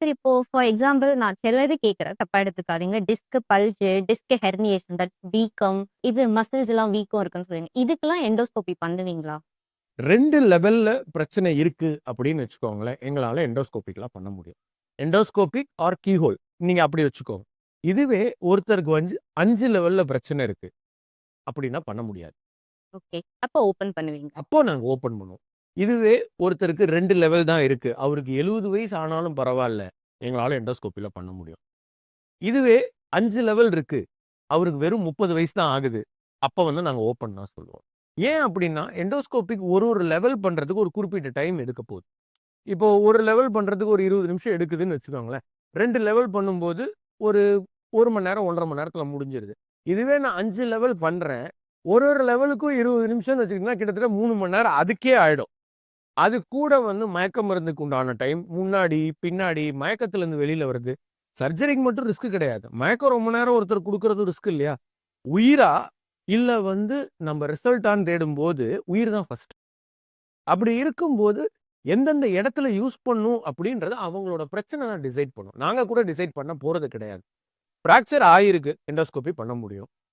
சரி இப்போ for example நான் சிலது கேட்கிறேன். தப்பா எடுத்துக்காதீங்க. டிஸ்க் பல்ஜ், டிஸ்க் ஹெர்னியேஷன் வீக்கம், இது மசில்ஸ் எல்லாம் வீக்கம் இருக்குன்னு சொல்லுவீங்க. இதுக்கெல்லாம் எண்டோஸ்கோபி பண்ணுவீங்களா? 2 லெவல்ல பிரச்சனை இருக்கு அப்படின்னு வச்சுக்கோங்களேன். எங்களால எண்டோஸ்கோபிக்லாம் பண்ண முடியும். எண்டோஸ்கோபிக் ஆர் கீஹோல் நீங்க அப்படி வச்சுக்கோங்க. இதுவே ஒருத்தருக்கு 5 லெவல்ல பிரச்சனை இருக்கு அப்படின்னா பண்ண முடியாது. ஓகே. அப்போ ஓப்பன் பண்ணுவீங்க. அப்போ நாங்க ஓப்பன் பண்ணுவோம். இதுவே ஒருத்தருக்கு 2 லெவல் தான் இருக்கு. அவருக்கு 70 வயசு ஆனாலும் பரவால்ல. எங்களால எண்டோஸ்கோப்பில பண்ண முடியும். இதுவே 5 லெவல் இருக்கு. அவருக்கு வெறும் 30 வயசு தான் ஆகுது. அப்ப வந்து நாங்க ஓப்பன் தான் சொல்லுவோம். ஏன் அப்படின்னா, எண்டோஸ்கோபிக் ஒரு லெவல் பண்றதுக்கு ஒரு குறிப்பிட்ட டைம் எடுக்க போகுது. இப்போ ஒரு லெவல் பண்றதுக்கு ஒரு 20 நிமிஷம் எடுக்குதுன்னு வச்சுக்கோங்களேன். 2 லெவல் பண்ணும்போது ஒரு 1 மணி நேரம், 1 1/2 மணி நேரத்துல முடிஞ்சிருது. இதுவே நான் 5 லெவல் பண்றேன். ஒரு லெவலுக்கும் 20 நிமிஷம்னு வச்சுக்கிட்டீங்கன்னா, கிட்டத்தட்ட 3 மணி நேரம் அதுக்கே ஆயிடும். அது கூட வந்து மயக்க மருந்துக்கு உண்டான டைம், முன்னாடி, பின்னாடி மயக்கத்திலிருந்து வெளியில வர்றது. சர்ஜரிக்கு மட்டும் ரிஸ்க் கிடையாது. மயக்கம் ரொம்ப நேரம் ஒருத்தர் குடுக்குறதும் ரிஸ்க் இல்லையா? உயிரா? இல்ல வந்து நம்ம ரிசல்ட்டான்னு தேடும்போது, உயிர் தான் ஃபர்ஸ்ட். அப்படி இருக்கும்போது, எந்தெந்த இடத்துல யூஸ் பண்ணும் அப்படின்றத அவங்களோட பிரச்சனை தான் டிசைட் பண்ணும். நாங்க கூட டிசைட் பண்ண போறது கிடையாது. பிராக்சர் ஆயிருக்கு. எண்டோஸ்கோபி பண்ண முடியும்.